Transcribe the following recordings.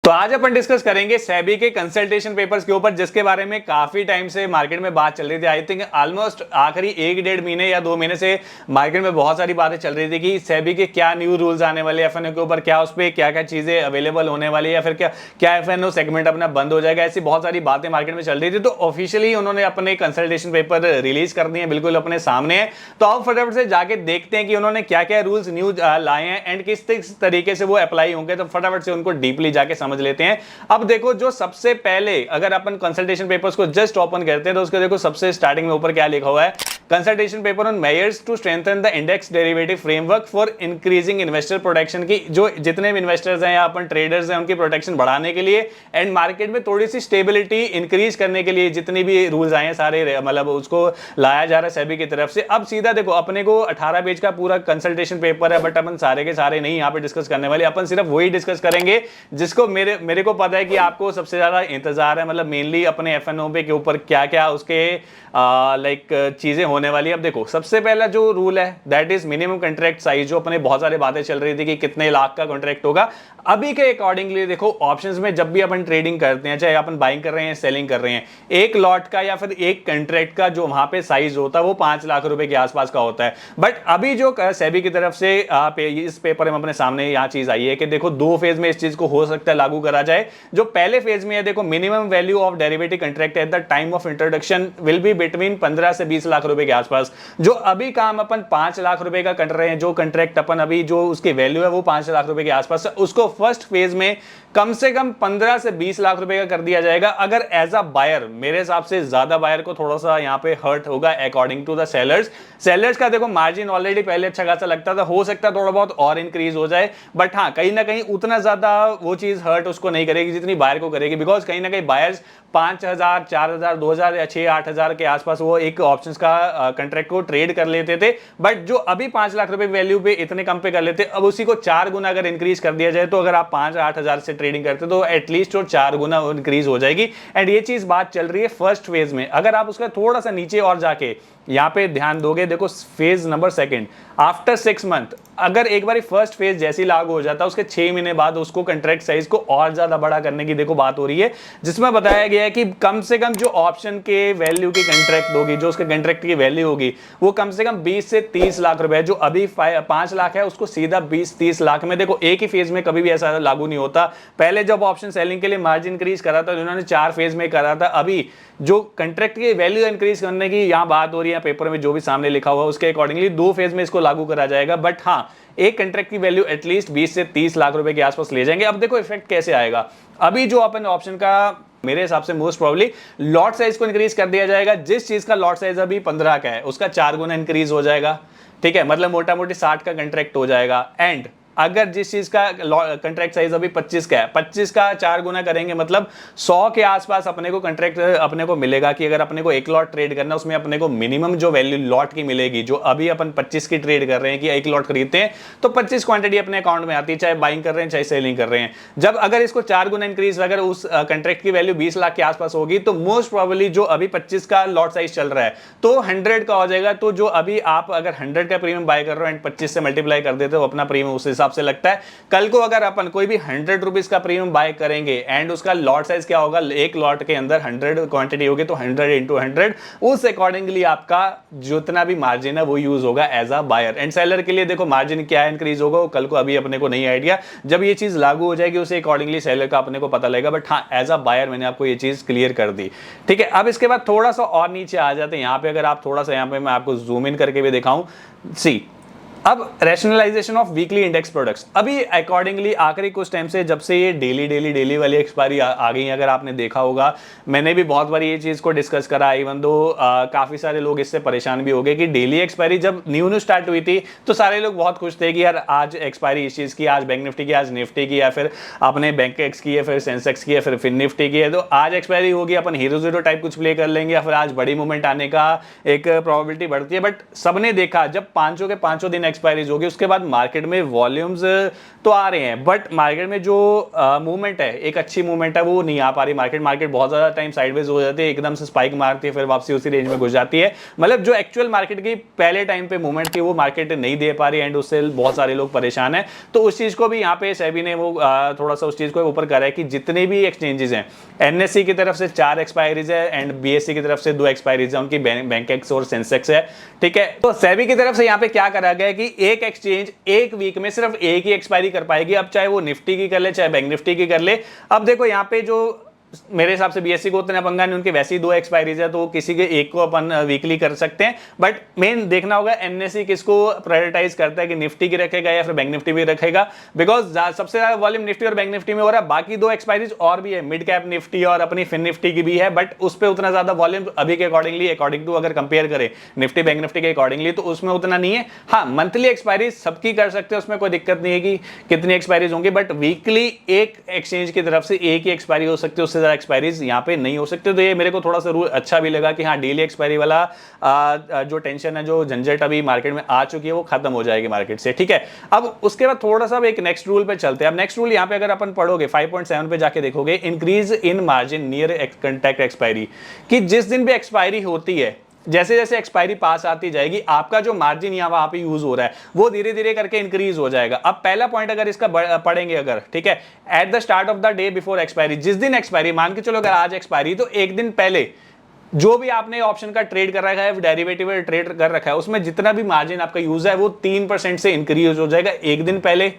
तो आज अपन डिस्कस करेंगे सेबी के कंसल्टेशन पेपर्स के ऊपर, जिसके बारे में काफी टाइम से मार्केट में बात चल रही थी। आई थिंक ऑलमोस्ट आखिरी 1-1.5 महीने या 2 महीने से मार्केट में बहुत सारी बातें चल रही थी कि सेबी के क्या न्यू रूल्स आने वाले हैं एफएनओ के ऊपर, क्या उस पर क्या क्या चीजें अवेलेबल होने वाली है, या फिर क्या एफएनओ सेगमेंट अपना बंद हो जाएगा। ऐसी बहुत सारी बातें मार्केट में चल रही थी। तो ऑफिशियली उन्होंने अपने कंसल्टेशन पेपर रिलीज कर दिए, बिल्कुल अपने सामने है। तो आप फटाफट से जाके देखते हैं कि उन्होंने क्या क्या रूल्स न्यू लाए हैं एंड किस तरीके से वो अप्लाई होंगे। तो फटाफट से उनको डीपली जाके समझ लेते हैं। अब देखो, जो सबसे पहले अगर अपन कंसल्टेशन पेपर्स को जस्ट ओपन करते हैं तो उसको देखो सबसे स्टार्टिंग में ऊपर क्या लिखा हुआ है, consultation paper on measures to strengthen the index derivative framework for increasing investor protection की। जो जितने भी इन्वेस्टर्स हैं या अपन ट्रेडर्स हैं उनकी प्रोटेक्शन बढ़ाने के लिए एंड मार्केट में थोड़ी सी स्टेबिलिटी इंक्रीज करने के लिए जितनी भी रूल्स आए हैं सारे, मतलब उसको लाया जा रहा है सेबी की तरफ से। अब सीधा देखो, अपने को 18 पेज का पूरा कंसल्टेशन पेपर है, बट अपन सारे के सारे नहीं यहाँ पे डिस्कस करने वाले। अपन सिर्फ वही डिस्कस करेंगे जिसको मेरे को पता है कि आपको सबसे ज्यादा इंतजार है, मतलब मेनली अपने एफएनओ पे के ऊपर क्या क्या उसके लाइक चीजें होने वाली है। अब देखो, सबसे पहला जो रूल है that is minimum contract size. जो अपने बहुत सारी बातें चल रही थी कि कितने लाख का कॉन्ट्रैक्ट होगा, अभी के अकॉर्डिंगली देखो ऑप्शंस में जब भी अपन ट्रेडिंग करते हैं, चाहे अपन बाइंग कर रहे हैं सेलिंग कर रहे हैं, एक लॉट का या फिर एक कॉन्ट्रैक्ट का जो वहां पे साइज होता है वो 5 लाख रुपए के आसपास का होता है। बट अभी जो सेबी की तरफ से इस पेपर में अपने सामने यहाँ चीज आई है कि देखो 2 फेज में इस चीज को हो सकता है लागू करा जाए। जो पहले फेज में है, देखो minimum value of derivative contract at the time of introduction will be between 15 से 20 लाख रुपए के आसपास। जो अभी काम अपन 5 लाख रुपए का कर रहे हैं, जो कॉन्ट्रैक्ट अपन अभी जो उसकी वैल्यू है वो 5 लाख रुपए के आसपास, उसको फर्स्ट फेज में कम से कम 15 से 20 लाख रुपए का कर दिया जाएगा। अगर एज अ बायर, मेरे हिसाब से ज्यादा बायर को थोड़ा सा यहाँ पे हर्ट होगा अकॉर्डिंग टू द सेलर्स का देखो मार्जिन ऑलरेडी पहले अच्छा खासा लगता था, हो सकता है थोड़ा बहुत और इंक्रीज हो जाए, बट हाँ कहीं ना कहीं उतना ज्यादा वो चीज हर्ट उसको नहीं करेगी जितनी बायर को करेगी। बिकॉज कहीं ना कहीं बायर्स 5,000, 4,000, 2,000 या 6-8,000 के आसपास वो एक ऑप्शंस का कॉन्ट्रैक्ट को ट्रेड कर लेते थे, बट जो अभी 5 लाख रुपए वैल्यू पे इतने कम पे कर लेते, अब उसी को 4 गुना अगर इंक्रीज कर दिया जाए, तो अगर आप 5-8,000 से ट्रेडिंग करते तो एटलीस्ट वो 4 गुना इंक्रीज हो जाएगी। एंड ये चीज बात चल रही है फर्स्ट फेज में। अगर आप उसका थोड़ा सा नीचे और जाके यहां पे ध्यान दोगे, देखो फेज नंबर 2 आफ्टर 6 मंथ, अगर एक बार फर्स्ट फेज जैसी लागू हो जाता है उसके 6 महीने बाद उसको कॉन्ट्रैक्ट साइज को और ज्यादा बड़ा करने की देखो बात हो रही है, जिसमें बताया गया है कि कम से कम जो ऑप्शन के वैल्यू की कॉन्ट्रैक्ट होगी, जो उसके कॉन्ट्रैक्ट की वैल्यू होगी वो कम से कम 20 से 30 लाख रुपए। जो अभी 5 लाख है उसको सीधा 20-30 लाख में। देखो एक ही फेज में कभी भी ऐसा लागू नहीं होता। पहले जब ऑप्शन सेलिंग के लिए मार्जिन इंक्रीज करा था उन्होंने 4 फेज में करा था। अभी जो कॉन्ट्रैक्ट की वैल्यू इंक्रीज करने की यहाँ बात हो रही है पेपर में जो भी सामने लिखा हुआ है उसके अकॉर्डिंगली 2 फेज में इसको लागू करा जाएगा। बट हाँ, एक कॉन्ट्रैक्ट की वैल्यू एटलीस्ट 20 से 30 लाख रुपए के आसपास ले जाएंगे। अब देखो इफेक्ट कैसे आएगा। अभी जो अपन ऑप्शन का मेरे हिसाब से मोस्ट प्रोबेबली लॉट साइज को इंक्रीज कर दिया जाएगा। जिस चीज का लॉट साइज अभी 15 का है उसका 4 गुना इंक्रीज हो जाएगा, ठीक है, मतलब मोटा मोटी 60 का कॉन्ट्रैक्ट हो जाएगा। एंड अगर जिस चीज का कॉन्ट्रैक्ट साइज अभी 25 का है, 25 का 4 गुना करेंगे मतलब 100 के आसपास अपने को कॉन्ट्रैक्ट अपने को मिलेगा। कि अगर अपने को एक लॉट ट्रेड करना है उसमें अपने को मिनिमम जो वैल्यू लॉट की मिलेगी, जो अभी अपन 25 की ट्रेड कर रहे हैं कि एक लॉट खरीदते हैं तो 25 क्वांटिटी अपने अकाउंट में आती है, चाहे बाइंग कर रहे हैं चाहे सेलिंग कर रहे हैं। जब अगर इसको 4 गुना इंक्रीज, अगर उस कॉन्ट्रैक्ट की वैल्यू 20 लाख के आसपास होगी तो मोस्ट प्रोबेबली जो अभी 25 का लॉट साइज चल रहा है तो 100 का हो जाएगा। तो जो अभी आप अगर 100 का प्रीमियम बाय कर रहे हो एंड 25 से मल्टीप्लाई कर देते हो अपना प्रीमियम, उस हिसाब से लगता है। कल को अगर अपन कोई भी 100 रुपीज का प्रीमियम बाय करेंगे एंड उसका लॉट साइज क्या होगा, एक लॉट के अंदर 100 क्वांटिटी होगी तो 100 इंटू 100 उस अकॉर्डिंगली आपका जितना भी मार्जिन है वो यूज होगा as a buyer. And seller के लिए देखो मार्जिन क्या इंक्रीज होगा वो कल को अभी अपने को नहीं आइडिया, जब ये चीज लागू हो जाएगी उसे अकॉर्डिंगली सेलर का अपने को पता लगेगा। बट हाँ, एज अ बायर मैंने आपको ये चीज क्लियर कर दी, ठीक है। अब इसके बाद थोड़ा सा और नीचे आ जाते हैं। यहाँ पे अगर आप थोड़ा सा यहाँ पे मैं आपको जूम इन करके भी दिखाऊं, सी अब rationalization of weekly index products. अभी अकॉर्डिंगली आखिरी कुछ टाइम से जब से ये डेली वाली एक्सपायरी आ गई, अगर आपने देखा होगा, मैंने भी बहुत बार ये चीज को डिस्कस करा, इवन दो काफी सारे लोग इससे परेशान भी हो गए कि डेली एक्सपायरी जब न्यू स्टार्ट हुई थी तो सारे लोग बहुत खुश थे कि यार आज एक्सपायरी इस चीज की, आज बैंक निफ्टी की, आज निफ्टी की, या फिर आपने बैंक एक्स की है, फिर सेंसेक्स की है, फिर निफ्टी की है, तो आज एक्सपायरी होगी, अपन हीरो जीरो टाइप कुछ प्ले कर लेंगे या फिर आज बड़ी मूवमेंट आने का एक प्रोबेबिलिटी बढ़ती है। बट सबने देखा जब 5 के 5 दिन एक्सपायरीज होगी उसके बाद मार्केट में वॉल्यूम्स तो आ रहे हैं, बट मार्केट में जो मूवमेंट है, एक अच्छी मूवमेंट है, वो नहीं आ पा रही। मार्केट बहुत ज्यादा टाइम साइडवेज हो जाती है, एकदम से स्पाइक मारती है, फिर वापसी उसी रेंज में घुस जाती है। मतलब जो एक्चुअल मार्केट की पहले टाइम पे मूवमेंट थी वो मार्केट नहीं दे पा रही, एंड उससे बहुत सारे लोग परेशान हैं। तो उस चीज को भी यहाँ पे सेबी ने वो थोड़ा सा उस चीज को ऊपर करा है कि जितने भी एक्सचेंजेस हैं, एनएससी की तरफ से 4 एक्सपायरीज है एंड बीएससी की तरफ से 2 एक्सपायरीज है, उनकी बैंकेक्स और सेंसेक्स है, ठीक है। तो सेबी की तरफ से यहाँ पे क्या करा गया है कि एक एक्सचेंज एक वीक में सिर्फ एक ही एक्सपायरी कर पाएगी, अब चाहे वो निफ्टी की कर ले चाहे बैंक निफ्टी की कर ले। अब देखो यहाँ पे जो मेरे हिसाब से बीएससी को उतना पंगा नहीं, उनके वैसे ही 2 एक्सपायरीज है, तो किसी के एक को अपन वीकली कर सकते हैं, बट मेन देखना होगा एनएससी किसको प्रायोरिटाइज करता है कि निफ्टी की रखेगा या फिर बैंक निफ्टी भी रखेगा, बिकॉज सबसे ज्यादा वॉल्यूम निफ्टी और बैंक निफ्टी में हो रहा है। बाकी 2 एक्सपायरीज और भी है, मिड कैप निफ्टी और अपनी फिन निफ्टी की भी है, बट उस पर उतना ज्यादा वॉल्यूम अभी के अकॉर्डिंग टू अगर कंपेयर करें निफ्टी बैंक निफ्टी के अकॉर्डिंगली तो उसमें उतना नहीं है। हाँ, मंथली एक्सपायरीज सबकी कर सकते हैं, उसमें कोई दिक्कत नहीं है कि कितनी एक्सपायरीज होंगी, बट वीकली एक एक्सचेंज की तरफ से एक ही एक्सपायरी हो सकती है, उससे एक्सपायरीज यहाँ पे नहीं हो सकते। तो ये मेरे को थोड़ा सा रूल अच्छा भी लगा कि हाँ, डेली एक्सपायरी वाला जो टेंशन है, जो झंझट अभी मार्केट में आ चुकी है, वो खत्म हो जाएगी मार्केट से, ठीक है। अब उसके बाद थोड़ा सा एक नेक्स्ट रूल पे चलते हैं। अब नेक्स्ट रूल यहाँ पे अगर अपन पढ़ोगे 5.7 पे जाके देखोगे, increase in margin near contract expiry, कि जिस दिन भी एक्सपायरी होती है, जैसे जैसे एक्सपायरी पास आती जाएगी, आपका जो मार्जिन यहाँ वहां पे यूज हो रहा है वो धीरे धीरे करके इंक्रीज हो जाएगा। अब पहला पॉइंट अगर इसका पढ़ेंगे अगर, ठीक है, at the start of the day before expiry, जिस दिन एक्सपायरी, मान के चलो अगर आज एक्सपायरी, तो एक दिन पहले जो भी आपने ऑप्शन का ट्रेड कर रखा है, डेरिवेटिव ट्रेड कर रखा है, उसमें जितना भी मार्जिन आपका यूज है वो 3% से इंक्रीज हो जाएगा एक दिन पहले।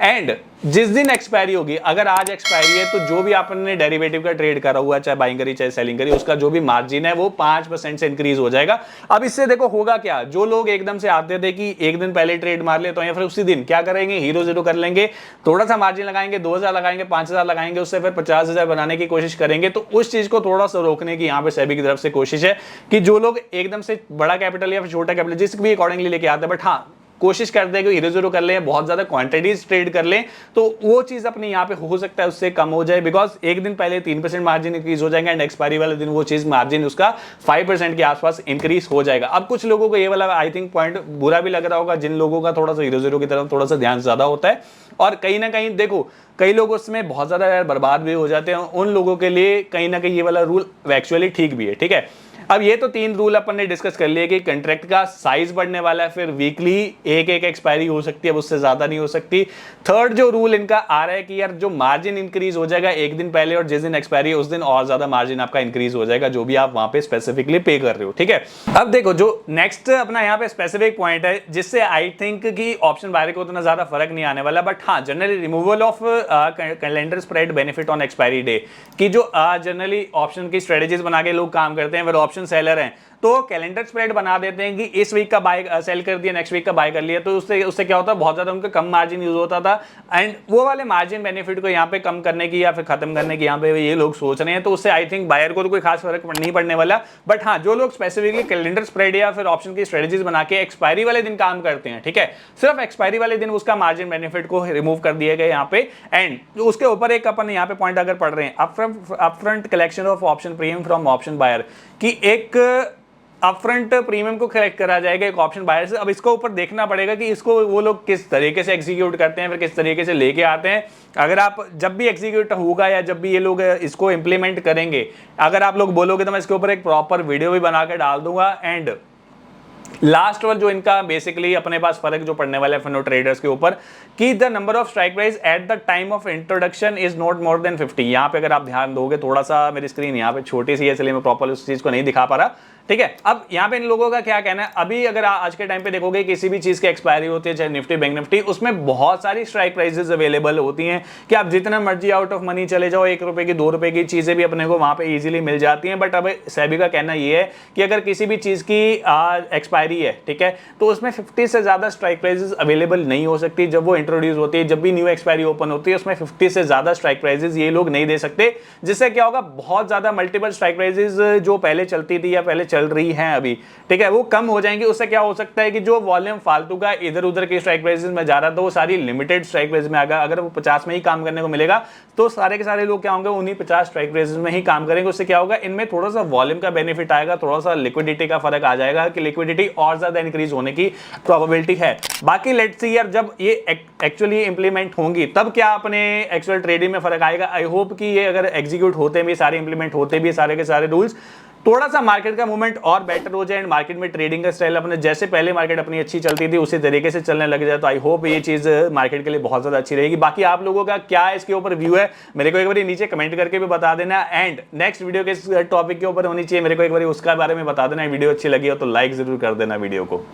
एंड जिस दिन एक्सपायरी होगी, अगर आज एक्सपायरी है, तो जो भी आपने डेरिवेटिव का ट्रेड करा हुआ है, चाहे बाइंग करी चाहे सेलिंग करी, उसका जो भी मार्जिन है वो 5% से इंक्रीज हो जाएगा। अब इससे देखो होगा क्या, जो लोग एकदम से आते थे कि एक दिन पहले ट्रेड मार ले, तो या फिर उसी दिन क्या करेंगे, हीरो जीरो कर लेंगे, थोड़ा सा मार्जिन लगाएंगे, 2000 लगाएंगे, 5000 लगाएंगे, उससे फिर 50,000 बनाने की कोशिश करेंगे। तो उस चीज को थोड़ा सा रोकने की यहाँ पे सेबी की तरफ से कोशिश है कि जो लोग एकदम से बड़ा कैपिटल या फिर छोटा कैपिटल जिस भी अकॉर्डिंगली लेके आते हैं, बट हाँ, कोशिश करते हैं कि हीरो जीरो कर लें, बहुत ज्यादा क्वांटिटीज ट्रेड कर लें, तो वो चीज अपने यहाँ पे हो सकता है उससे कम हो जाए, बिकॉज एक दिन पहले 3% मार्जिन इंक्रीज हो जाएगा एंड एक्सपायरी वाले दिन वो चीज मार्जिन उसका 5% के आसपास इंक्रीज हो जाएगा। अब कुछ लोगों को ये वाला आई थिंक पॉइंट बुरा भी लग रहा होगा, जिन लोगों का थोड़ा सा हीरो जीरो की तरफ थोड़ा सा ध्यान ज्यादा होता है, और कहीं ना कहीं देखो कई लोग उसमें बहुत ज्यादा बर्बाद भी हो जाते हैं, उन लोगों के लिए कहीं ना कहीं ये वाला रूल एक्चुअली ठीक भी है, ठीक है। अब ये तो 3 रूल अपन ने डिस्कस कर लिए कि कंट्रैक्ट का साइज बढ़ने वाला है, फिर वीकली एक एक्सपायरी हो सकती है, उससे ज्यादा नहीं हो सकती। थर्ड जो रूल इनका आ रहा है कि यार जो मार्जिन इंक्रीज हो जाएगा एक दिन पहले, और जिस दिन एक्सपायरी है उस दिन और ज्यादा मार्जिन आपका इंक्रीज हो जाएगा, जो भी आप वहां पे स्पेसिफिकली पे कर रहे हो, ठीक है। अब देखो जो नेक्स्ट अपना यहाँ पे स्पेसिफिक पॉइंट है, जिससे आई थिंक कि ऑप्शन बायर को उतना ज्यादा फर्क नहीं आने वाला, बट हाँ, generally removal of calendar spread benefit on expiry day, की जो जनरली ऑप्शन की स्ट्रेटेजीज बना के लोग काम करते हैं, ऑप्शन सेलर हैं, तो कैलेंडर स्प्रेड बना देते हैं कि इस वीक का बाय सेल कर दिया, नेक्स्ट वीक का बाय कर लिया, तो उससे क्या होता है, बहुत ज्यादा उनका कम मार्जिन यूज होता था, एंड वो वाले मार्जिन बेनिफिट को यहाँ पे कम करने की या फिर खत्म करने की यहाँ पे ये लोग सोच रहे हैं, तो उससे आई थिंक बायर को तो कोई खास फर्क नहीं पड़ने वाला। बट हाँ, जो लोग स्पेसिफिकली कैलेंडर स्प्रेड या फिर ऑप्शन की स्ट्रेटेजीज बना के एक्सपायरी वाले दिन काम करते हैं, ठीक है, सिर्फ एक्सपायरी वाले दिन उसका मार्जिन बेनिफिट को रिमूव कर दिए गए यहाँ पे। एंड उसके ऊपर एक अपन यहाँ पे पॉइंट अगर पढ़ रहे हैं, upfront collection of option premium from option buyer, की एक अपफ्रंट प्रीमियम को कलेक्ट करा जाएगा एक ऑप्शन बायर से। अब इसको ऊपर देखना पड़ेगा कि इसको वो लोग किस तरीके से एग्जीक्यूट करते हैं, फिर किस तरीके से लेके आते हैं। अगर आप जब भी एग्जीक्यूट होगा या जब भी ये लोग इसको इंप्लीमेंट करेंगे, अगर आप लोग बोलोगे तो मैं इसके ऊपर एक प्रॉपर वीडियो भी बना के डाल दूंगा। एंड लास्ट वाला जो इनका बेसिकली अपने पास फर्क जो पड़ने वाला है फनो ट्रेडर्स के ऊपर, कि the number of strike price at the time of introduction is not more than 50। यहाँ पे अगर आप ध्यान दोगे, थोड़ा सा मेरी स्क्रीन यहाँ पे छोटी सी है इसलिए मैं प्रॉपर उस चीज को नहीं दिखा पा रहा, ठीक है। अब यहाँ पे इन लोगों का क्या कहना है, अभी अगर आज के टाइम पे देखोगे किसी भी चीज की एक्सपायरी होती है, चाहे निफ्टी बैंक निफ्टी, उसमें बहुत सारी स्ट्राइक प्राइसेस अवेलेबल होती हैं कि आप जितना मर्जी आउट ऑफ मनी चले जाओ, 1 रुपए की 2 रुपए की चीजें भी अपने को वहां पे इजीली मिल जाती हैं। बट अब सेबी का कहना ये है कि अगर किसी भी चीज की एक्सपायरी है, ठीक है, तो उसमें 50 से ज्यादा स्ट्राइक प्राइसेस अवेलेबल नहीं हो सकती। जब वो इंट्रोड्यूस होती है, जब भी न्यू एक्सपायरी ओपन होती है, उसमें 50 से ज्यादा स्ट्राइक प्राइसेस ये लोग नहीं दे सकते, जिससे क्या होगा, बहुत ज्यादा मल्टीपल स्ट्राइक प्राइसेस जो पहले चलती थी या पहले चल रही हैं अभी, ठीक है, वो कम हो जाएंगी। उससे क्या हो सकता है कि जो वॉल्यूम फालतू का इधर उधर के स्ट्राइक प्राइसेस में जा रहा था वो सारी लिमिटेड स्ट्राइक प्राइस में आएगा। अगर वो 50 में ही काम करने को मिलेगा तो सारे के सारे लोग क्या होंगे, उन्हीं 50 स्ट्राइक प्राइसेस में ही काम करेंगे। उससे क्या होगा, इनमें थोड़ा सा वॉल्यूम का बेनिफिट आएगा, थोड़ा सा लिक्विडिटी का फर्क आ जाएगा कि लिक्विडिटी और ज्यादा इंक्रीज होने की प्रोबेबिलिटी है। बाकी लेट्स सी यार, जब ये एक्चुअली इंप्लीमेंट होंगी तब क्या अपने एक्चुअल ट्रेडिंग में फर्क आएगा। आई होप कि ये अगर एग्जीक्यूट होते भी, सारे इंप्लीमेंट होते भी सारे के सारे रूल्स, थोड़ा सा मार्केट का मूवमेंट और बेटर हो जाए एंड मार्केट में ट्रेडिंग का स्टाइल अपने जैसे पहले मार्केट अपनी अच्छी चलती थी उसी तरीके से चलने लग जाए, तो आई होप ये चीज मार्केट के लिए बहुत ज्यादा अच्छी रहेगी। बाकी आप लोगों का क्या इसके ऊपर व्यू है मेरे को एक बार नीचे कमेंट करके भी बता देना, एंड नेक्स्ट वीडियो किस टॉपिक के ऊपर होनी चाहिए मेरे को एक बार उसका बारे में बता देना। वीडियो अच्छी लगी हो तो लाइक जरूर कर देना वीडियो को।